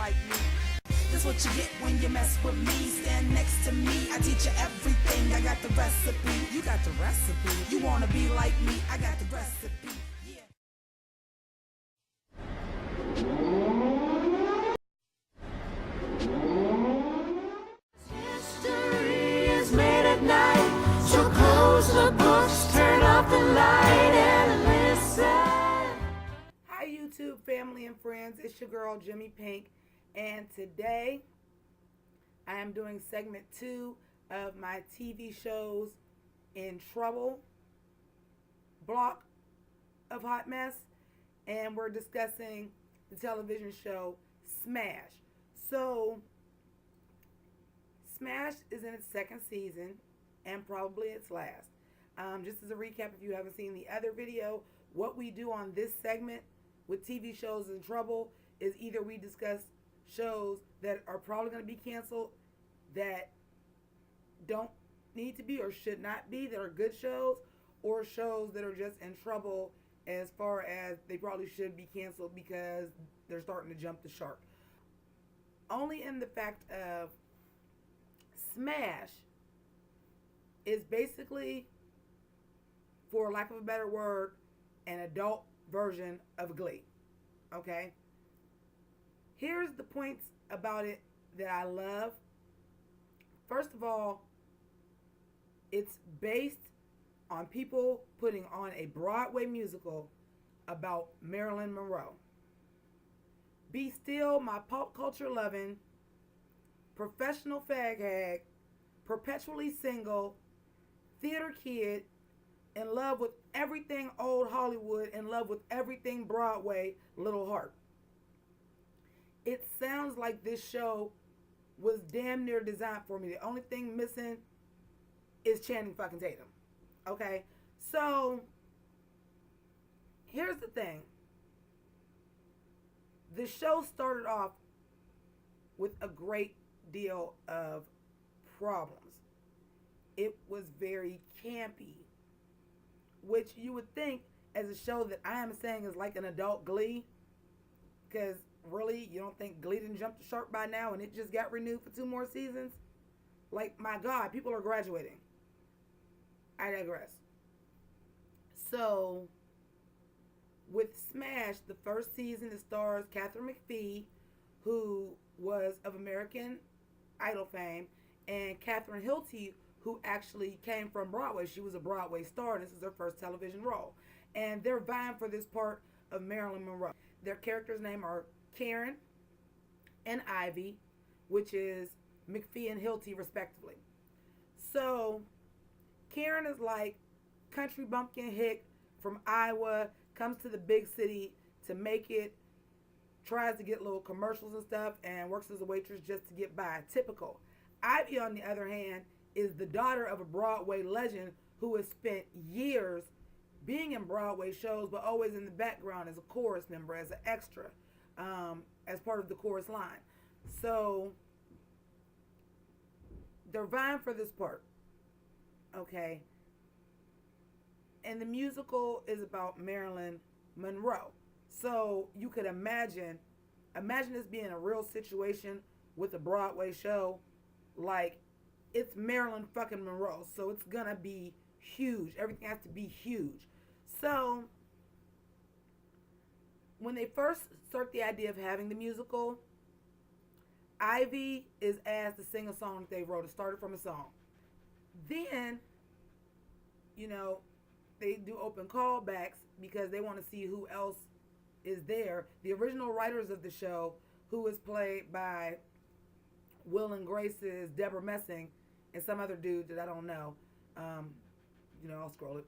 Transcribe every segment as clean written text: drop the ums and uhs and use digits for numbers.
like me. That's what you get when you mess with me. Stand next to me, I teach you everything. I got the recipe. You got the recipe. You wanna be like me? I got the recipe. Yeah. History is made at night, so close the books, turn off the light, and listen. Hi YouTube family and friends, it's your girl Jimmi Pynk, and today I am doing segment 2 of my TV shows in trouble block of hot mess, and we're discussing the television show Smash. So Smash is in its second season and probably its last. Just as a recap, if you haven't seen the other video, what we do on this segment with TV shows in trouble is either we discuss shows that are probably going to be canceled, that don't need to be or should not be, that are good shows, or shows that are just in trouble as far as they probably should be canceled because they're starting to jump the shark. Only in the fact of Smash is basically, for lack of a better word, an adult version of Glee. Okay? Here's the points about it that I love. First of all, it's based on people putting on a Broadway musical about Marilyn Monroe. Be still, my pop culture loving, professional fag hag, perpetually single, theater kid, in love with everything old Hollywood, in love with everything Broadway, little heart. It sounds like this show was damn near designed for me. The only thing missing is Channing fucking Tatum. Okay? So, here's the thing. The show started off with a great deal of problems. It was very campy, which you would think as a show that I am saying is like an adult Glee, because really, you don't think Glee didn't jump the shark by now and it just got renewed for 2 more seasons? Like, my God, people are graduating. I digress. So, with Smash, the first season, it stars Katharine McPhee, who was of American Idol fame, and Catherine Hilty, who actually came from Broadway. She was a Broadway star. This is her first television role. And they're vying for this part of Marilyn Monroe. Their characters' names are Karen and Ivy, which is McPhee and Hilty respectively. So Karen is like country bumpkin hick from Iowa, comes to the big city to make it, tries to get little commercials and stuff, and works as a waitress just to get by. Typical. Ivy, on the other hand, is the daughter of a Broadway legend who has spent years being in Broadway shows, but always in the background as a chorus member, as an extra, as part of the chorus line. So they're vying for this part, okay? And the musical is about Marilyn Monroe. So you could imagine this being a real situation with a Broadway show. Like, it's Marilyn fucking Monroe, so it's gonna be huge. Everything has to be huge. So when they first start the idea of having the musical, Ivy is asked to sing a song that they wrote. It started from a song. Then, you know, they do open callbacks because they want to see who else is there. The original writers of the show, who was played by Will and Grace's Deborah Messing and some other dude that I don't know. I'll scroll it.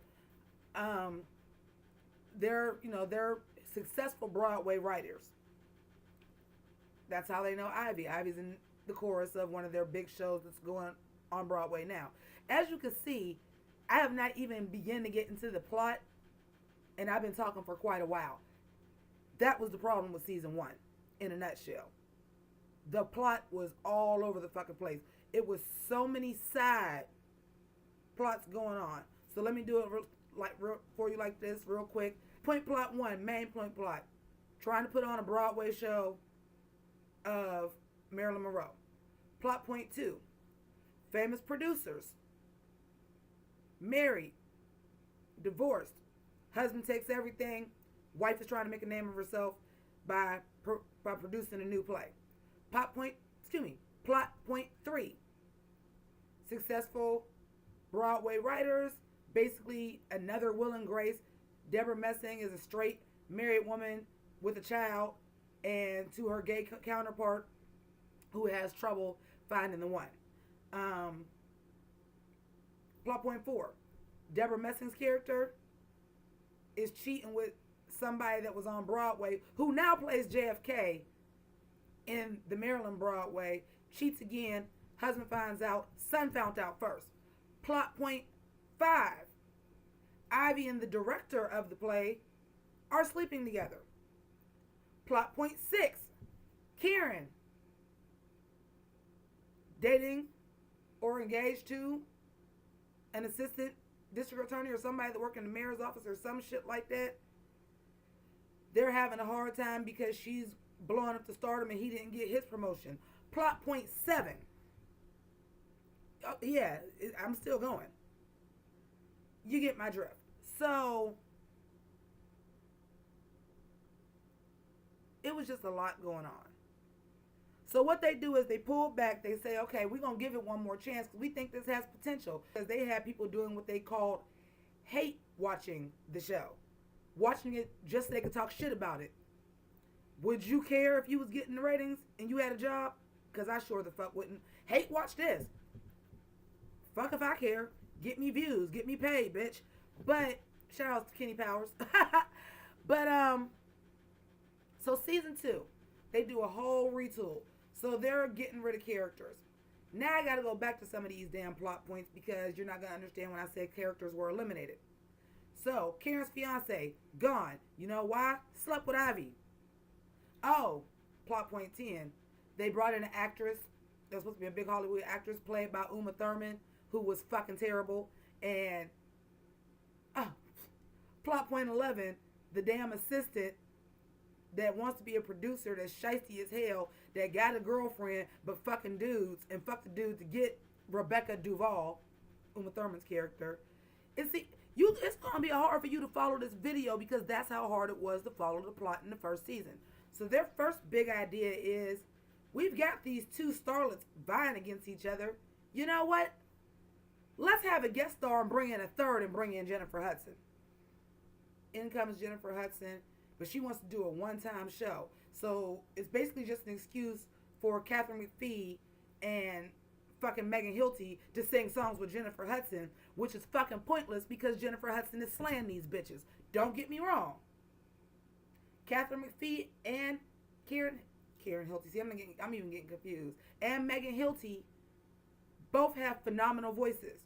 They're successful Broadway writers. That's how they know Ivy. Ivy's in the chorus of one of their big shows that's going on Broadway now. As you can see, I have not even begun to get into the plot, and I've been talking for quite a while. That was the problem with season 1, in a nutshell. The plot was all over the fucking place. It was so many side plots going on. So let me do it for you like this, real quick. Point plot 1, main point plot. Trying to put on a Broadway show of Marilyn Monroe. Plot point 2. Famous producers. Married. Divorced. Husband takes everything. Wife is trying to make a name of herself by producing a new play. Plot point 3. Successful Broadway writers. Basically, another Will and Grace. Deborah Messing is a straight married woman with a child, and to her gay counterpart who has trouble finding the one. Plot point 4. Deborah Messing's character is cheating with somebody that was on Broadway who now plays JFK in the Maryland Broadway. Cheats again. Husband finds out. Son found out first. Plot point 5. Ivy and the director of the play are sleeping together. Plot point 6. Karen dating or engaged to an assistant district attorney or somebody that works in the mayor's office or some shit like that. They're having a hard time because she's blowing up to stardom and he didn't get his promotion. Plot point 7. Oh, yeah, I'm still going. You get my drift. So it was just a lot going on. So what they do is they pull back. They say, okay, we're going to give it one more chance because we think this has potential. Because they had people doing what they called hate watching the show. Watching it just so they could talk shit about it. Would you care if you was getting the ratings and you had a job? Because I sure the fuck wouldn't. Hate watch this. Fuck if I care. Get me views. Get me paid, bitch. But, shout out to Kenny Powers. But, so season 2, they do a whole retool. So they're getting rid of characters. Now I got to go back to some of these damn plot points because you're not going to understand when I say characters were eliminated. So, Karen's fiance, gone. You know why? Slept with Ivy. Oh, plot point 10. They brought in an actress. That was supposed to be a big Hollywood actress played by Uma Thurman, who was fucking terrible. And, plot point 11. The damn assistant that wants to be a producer that's shiesty as hell, that got a girlfriend but fucking dudes and fucked the dude to get Rebecca Duvall, Uma Thurman's character. And see, it's going to be hard for you to follow this video because that's how hard it was to follow the plot in the first season. So their first big idea is, we've got these two starlets vying against each other. You know what? Let's have a guest star and bring in a third and bring in Jennifer Hudson. In comes Jennifer Hudson, but she wants to do a one-time show. So it's basically just an excuse for Catherine McPhee and fucking Megan Hilty to sing songs with Jennifer Hudson, which is fucking pointless because Jennifer Hudson is slaying these bitches. Don't get me wrong. Catherine McPhee and Karen Hilty. See, I'm even getting confused. And Megan Hilty both have phenomenal voices.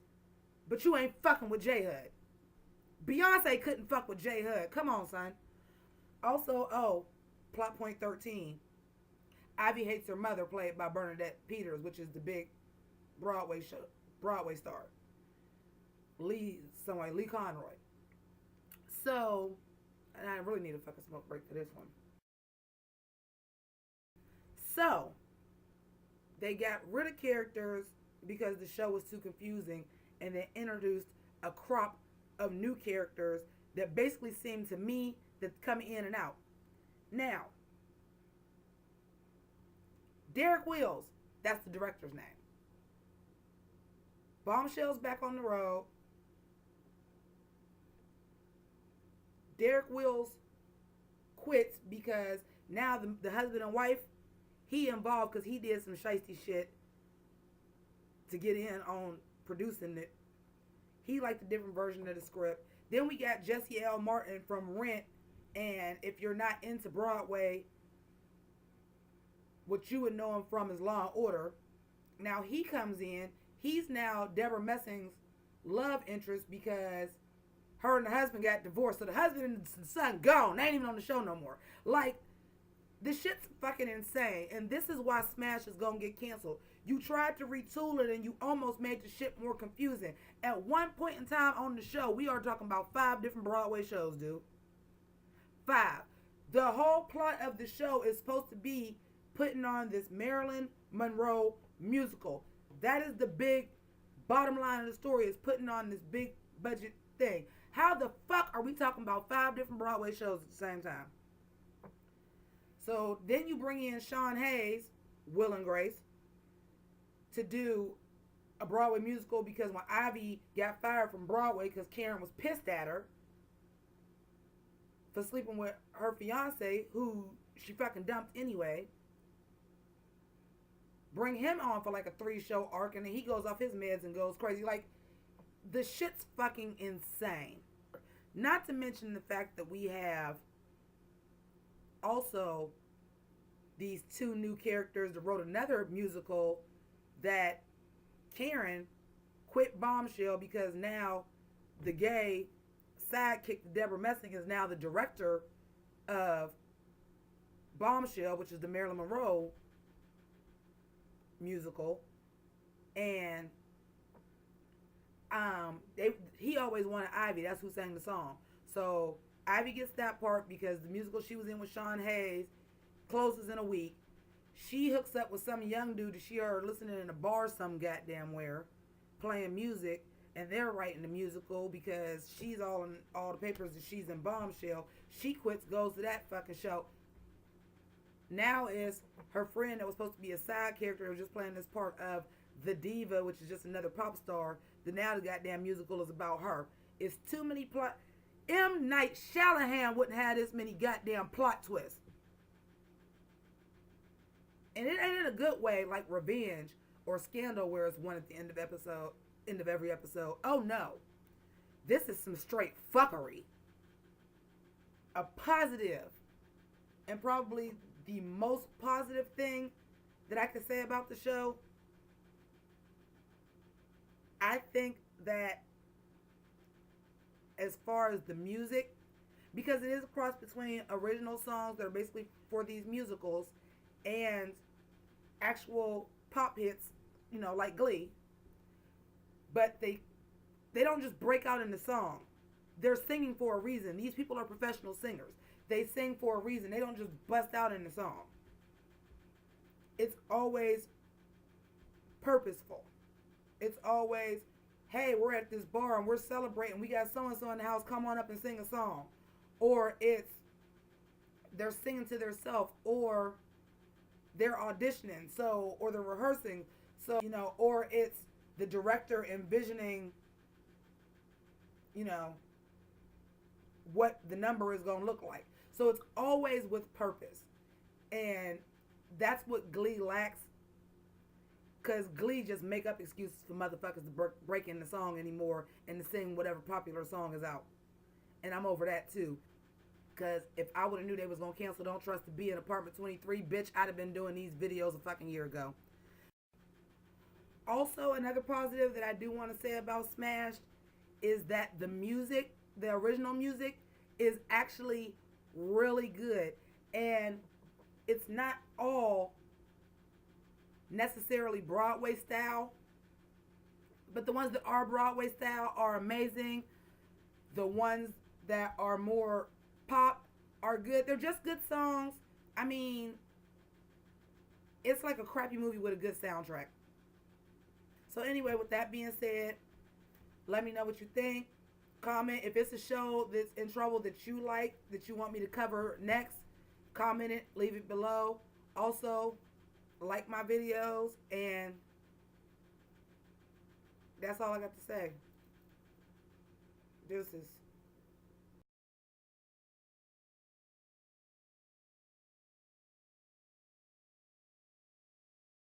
But you ain't fucking with J Hud. Beyonce couldn't fuck with J Hud. Come on, son. Also, plot point 13. Ivy hates her mother, played by Bernadette Peters, which is the big Broadway star. Lee Conroy. So, and I really need a fucking smoke break for this one. So, they got rid of characters because the show was too confusing, and they introduced a crop of new characters that basically seem to me that come in and out. Now, Derek Wills, that's the director's name. Bombshell's back on the road. Derek Wills quits because now the husband and wife, he involved because he did some shiesty shit to get in on producing it. He liked a different version of the script. Then we got Jesse L. Martin from Rent, and if you're not into Broadway, what you would know him from is Law and Order. Now he comes in. He's now Deborah Messing's love interest because her and the husband got divorced. So the husband and the son gone. They ain't even on the show no more. Like, this shit's fucking insane. And this is why Smash is going to get canceled. You tried to retool it and you almost made the shit more confusing. At one point in time on the show, we are talking about 5 different Broadway shows, dude. 5. The whole plot of the show is supposed to be putting on this Marilyn Monroe musical. That is the big bottom line of the story, is putting on this big budget thing. How the fuck are we talking about 5 different Broadway shows at the same time? So then you bring in Sean Hayes, Will and Grace, to do a Broadway musical, because when Ivy got fired from Broadway because Karen was pissed at her for sleeping with her fiance, who she fucking dumped anyway, bring him on for like a 3-show arc, and then he goes off his meds and goes crazy. Like, the shit's fucking insane. Not to mention the fact that we have also these 2 new characters that wrote another musical, that Karen quit Bombshell because now the gay sidekick, Deborah Messing, is now the director of Bombshell, which is the Marilyn Monroe musical. And he always wanted Ivy. That's who sang the song. So Ivy gets that part because the musical she was in with Sean Hayes closes in a week. She hooks up with some young dude that she heard listening in a bar some goddamn where, playing music, and they're writing the musical because she's all in all the papers that she's in Bombshell. She quits, goes to that fucking show. Now is her friend that was supposed to be a side character that was just playing this part of the diva, which is just another pop star. That now the goddamn musical is about her. It's too many plot. M. Night Shyamalan wouldn't have this many goddamn plot twists. And it ain't in a good way like Revenge or Scandal, where it's one at the end of every episode. Oh no. This is some straight fuckery. A positive, and probably the most positive thing that I can say about the show, I think that as far as the music, because it is a cross between original songs that are basically for these musicals and actual pop hits, you know, like Glee, but they don't just break out in the song. They're singing for a reason. These people are professional singers. They sing for a reason. They don't just bust out in the song. It's always purposeful. It's always, hey, we're at this bar and we're celebrating. We got so-and-so in the house. Come on up and sing a song. Or it's they're singing to themselves, or they're auditioning, so, or they're rehearsing. So, you know, or it's the director envisioning, you know, what the number is going to look like. So it's always with purpose. And that's what Glee lacks. Because Glee just make up excuses for motherfuckers to break in the song anymore and to sing whatever popular song is out. And I'm over that too. Because if I would have knew they was going to cancel Don't Trust to Be in Apartment 23, bitch, I'd have been doing these videos a fucking year ago. Also, another positive that I do want to say about Smashed is that the music, the original music, is actually really good. And it's not all necessarily Broadway style, but the ones that are Broadway style are amazing. The ones that are more pop are good. They're just good songs. I mean, it's like a crappy movie with a good soundtrack. So anyway, with that being said, let me know what you think. Comment if it's a show that's in trouble that you like, that you want me to cover next. Comment it, leave it below. Also, like my videos, and that's all I got to say. Deuces.